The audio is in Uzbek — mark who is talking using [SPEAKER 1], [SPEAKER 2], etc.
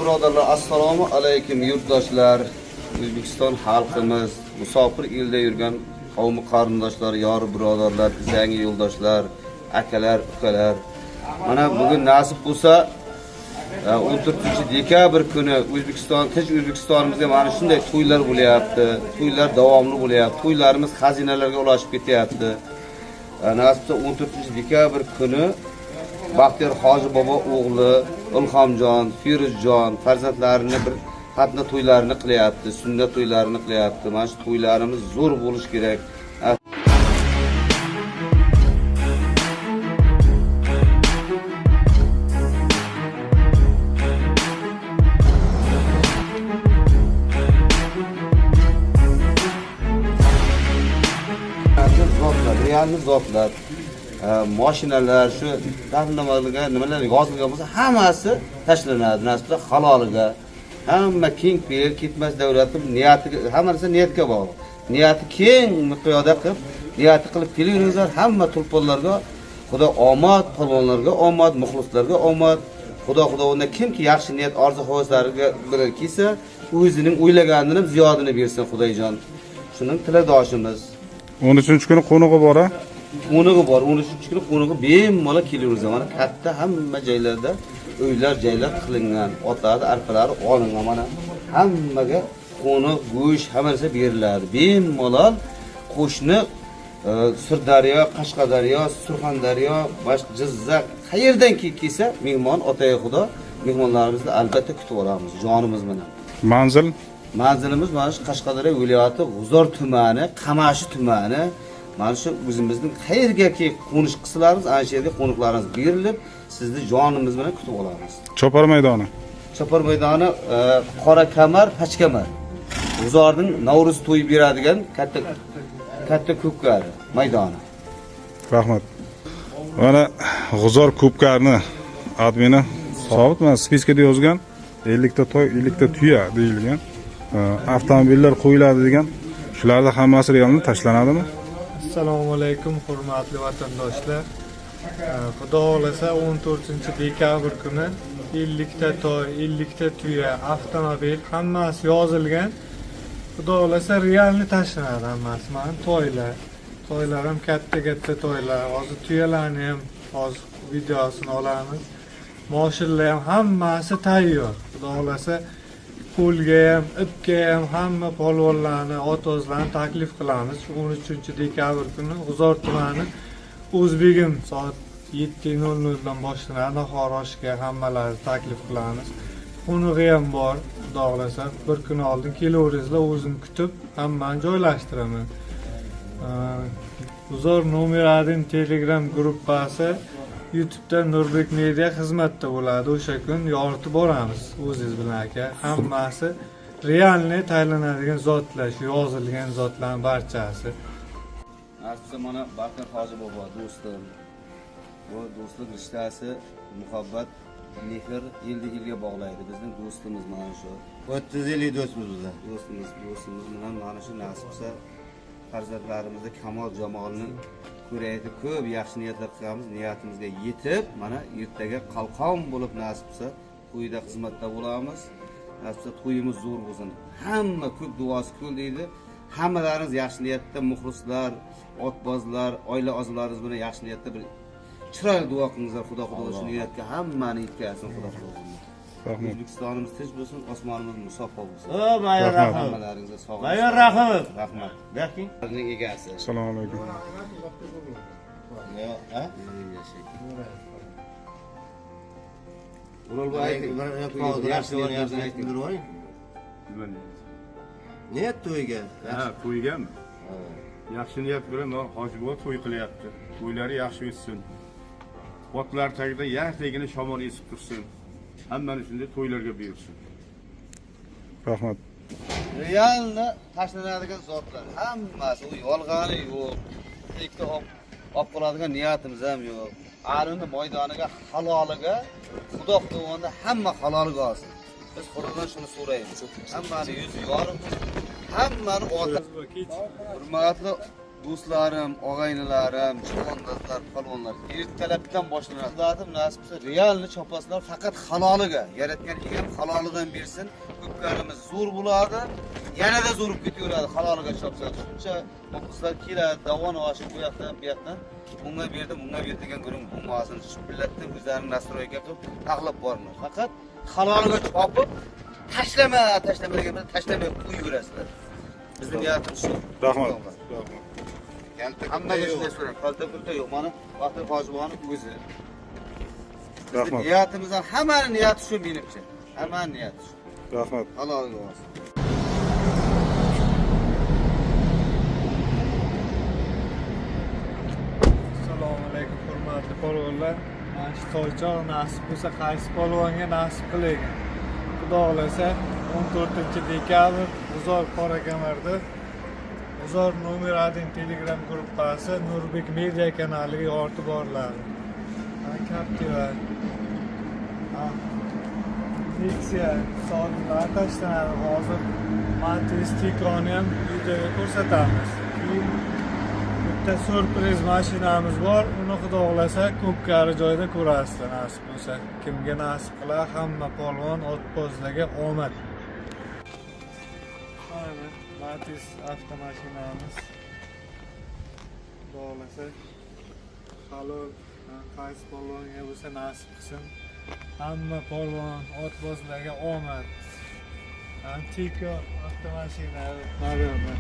[SPEAKER 1] Birodarlar, assalomu alaykum yurtdoshlar. O'zbekiston xalqimiz, musofir elda yurgan qavmi qarindoshlar, yor birodarlar, zangi yo'ldoshlar, akalar, ukalar. Mana bugun nasib bo'lsa 14-dekabr kuni O'zbekistonimizga mana shunday to'ylar bo'lyapti. To'ylar davomli bo'lyapti. To'ylarimiz xazinalarga ulashib ketyapti. Nasib bo'lsa 14-dekabr kuni Baxtiyor Hoji bobo o'g'li Ilhomjon, Firuzjon farzandlarini bir xatna to'ylarini qilyapti, sunnat to'ylarini qilyapti. Mana shu to'ylarimiz zo'r bo'lish kerak. Realni zotlar, mashinalar, shu nimalar yozilgan bo'lsa, hammasi tashlanadi. Nasibda haloliga. Hamma keng peyil ketmas davlatim niyatiga, hamma narsa niyatga bog'liq. Niyati keng miqyorda qilib, niyati qilib kelaveringizlar. Hamma tulponlarga Xudo omad, polvonlarga omad, muxlislarga omad. Xudo unda kimki yaxshi niyat, orzu-havaslariga bilan kelsa, o'zining o'ylaganidan ziyodini bersin Xudoyjon. Shuning tiladoshimiz.
[SPEAKER 2] 13-kuni qo'nig'i bor-a?
[SPEAKER 1] Qo'nig'i bor. 13-kuni qo'nig'i bemalol kelaveramiz. Mana katta hamma joylarda joylar qilingan, otlarni arpalari olingan. Mana hammaga qo'ni, go'sht, hamma narsa beriladi. Bemalol qo'shni Sirdaryo, Qashqadaryo, Surxondaryo, boshqa Jizzax qayerdan kelsa, mehmon Otay Xudo mehmonlarimizni albatta kutib olamiz. Jonimiz bilan. Manzilimiz mana shu Qashqadaryo viloyati G'uzor tumani, Qamashi tumani. Mana shu o'zimizning qayergaki qo'nish qilsangiz, ana shu yerga qo'niqlaringiz berilib, sizni jonimiz bilan kutib olamiz.
[SPEAKER 2] Chopar maydoni.
[SPEAKER 1] Chopar maydoni Qora Kamar, Pachkamar. G'uzorning Navro'z to'yi beradigan katta ko'pkari maydoni.
[SPEAKER 2] Rahmat. Mana G'uzor ko'pkarini admini Sobit mana spiskada yozgan 50 ta to'y, 50 ta tuya deyilgan. Avtomobillar qo'yiladi degan. Shularda hammasi realni tashlanadimi?
[SPEAKER 3] Assalomu alaykum hurmatli vatandoshlar. Xudo xolasa 14-dekabr kuni 50 ta to'y, 50 ta tuya, avtomobil hammasi yozilgan. Xudo xolasa realni tashlanadi hammasi. Mana to'ylar ham katta to'ylar. Hozir tuyalarni ham hozir videosini olamiz. Mashinalar ham hammasi tayyor. Xudo xolasa qo'lga ham, ipga ham hamma polvonlarni, otozlarni taklif qilamiz. 13-dekabr kuni G'uzor tumani O'zbegim soat 7:00 dan boshlanadi. Nahor oshiga hammalarni taklif qilamiz. Qo'nig'i ham bor. Xudo xolasa bir kun oldin kelaveringizlar, o'zim kutib hammani joylashtiraman. G'uzor nomer 1 Telegram gruppasi YouTube'da Nurbek Media xizmatda bo'ladi. O'sha kun yoritib boramiz o'zingiz bilan aka. Hammasi realni tayyorlanadigan zotlar, shu yozilgan zotlar barchasi.
[SPEAKER 1] Asli mana Baxtiyor Hoji bobo do'stim. Bu do'stlik rishtasi, muhabbat, mehr yilga bog'laydi. Bizning do'stimiz mana shu.
[SPEAKER 4] 30 yillik do'stmiz bizlar.
[SPEAKER 1] Do'stimiz bilan mana shu nasibsa farzandlarimizda kamol jamolni ko'raydi, ko'p yaxshi niyatlar qilamiz, niyatimizga yetib, mana ertaga qalqon bo'lib nasibsa to'yda xizmatda bo'lamiz. Nasibsa to'yimiz zo'r bo'lsin. Hamma ko'p duosi ko'l deydi. Hammalaringiz yaxshi niyatda, muxlislar, otbozlar, oila a'zolaringiz bilan yaxshi niyatda bir chiroyli duo qilingizlar. Xudo shu niyatga hammani yetkazsin. Xudo
[SPEAKER 2] Rahmat.
[SPEAKER 1] O'zbekistonimiz tinch bo'lsin, osmonimiz musaffo bo'lsin.
[SPEAKER 4] Mayor rahmat.
[SPEAKER 1] Hammalaringizga sog'lik.
[SPEAKER 4] Mayor rahmat.
[SPEAKER 1] Rahmat.
[SPEAKER 4] Berking.
[SPEAKER 1] Bizning egasi.
[SPEAKER 2] Assalomu alaykum.
[SPEAKER 4] Yo, ha?
[SPEAKER 1] O'rolboy
[SPEAKER 4] niyat to'yga.
[SPEAKER 5] Ha, to'ygami? Yaxshi niyat bilan Hoji bobo to'y qilyapti. To'ylari yaxshi o'tsin. Otlar tagida yaxshigina shamol esib tursin. Hammani shunday to'ylarga buyursin.
[SPEAKER 2] Rahmat.
[SPEAKER 1] realni tashlanadigan zotlar hammasi u yolg'oni yo'q. Ikkita olib qoladigan niyatimiz ham yo'q. Alini maydoniga haloliga Xudo tomonidan hamma haloliga olsin. Biz Xudodan shuni so'raymiz. Hammani yuzi yorug', hammani hurmatli do'stlarim, og'aynilarim, chavandozlar, polvonlar ertalabdan boshlanadi. Zatim nasib bo'lsa realni chopaslar faqat haloliga. Yaratgan egam halolidan bersin. Ko'plarimiz zo'r bo'ladi. Yanada zo'r bo'lib ketaveradi haloliga chopsa. Shuncha qizlar keladi, davon oshib bu yoqdan, bu yoqdan. Bunga berdim, bunga ber degan gurum bo'lmasin. Shu millatni o'zlarining nastroyiga qilib taxlab borma. Faqat haloliga chopib tashlama degan bilan tashlamay qo'yaverasizlar. Bizning niyatimiz shu.
[SPEAKER 2] Rahmat.
[SPEAKER 1] Hammaga shunday so'rang. Qalta pulta yo'q. Mana vaqti hojiboni o'zi.
[SPEAKER 2] Rahmat.
[SPEAKER 1] Niyatimizdan hammaning niyati shu menimcha. Hammaning niyati shu.
[SPEAKER 2] Rahmat.
[SPEAKER 1] Haloliga bo'lsin.
[SPEAKER 3] Assalomu alaykum hurmatli polvonlar. Mana shu toychoq nasib bo'lsa qaysi polvonga nasib qilagan. Xudo xolasa 14-dekabr G'uzor Qorakamarda G'uzor nomer 1 Telegram gruppasi Nurbek media kanaliga yoritib boriladi. Mana Captiva. Nexia sonlar tashlanadi hozir. Matiz Tikroni ham videoga ko'rsatamiz. Bitta surpriz mashinamiz bor. Uni xudo xolasa ko'pkari joyda ko'rasizlar nasib bo'lsa. Kimga nasib qilar, hamma polvon otbozlarga omad. Mana Matiz avtomashinamiz. Xudo xolasa halol qaysi polvonga bo'lsa nasib qilsin. Hamma polvon otbozlarga omad. Antika avtomashina, navyonlar.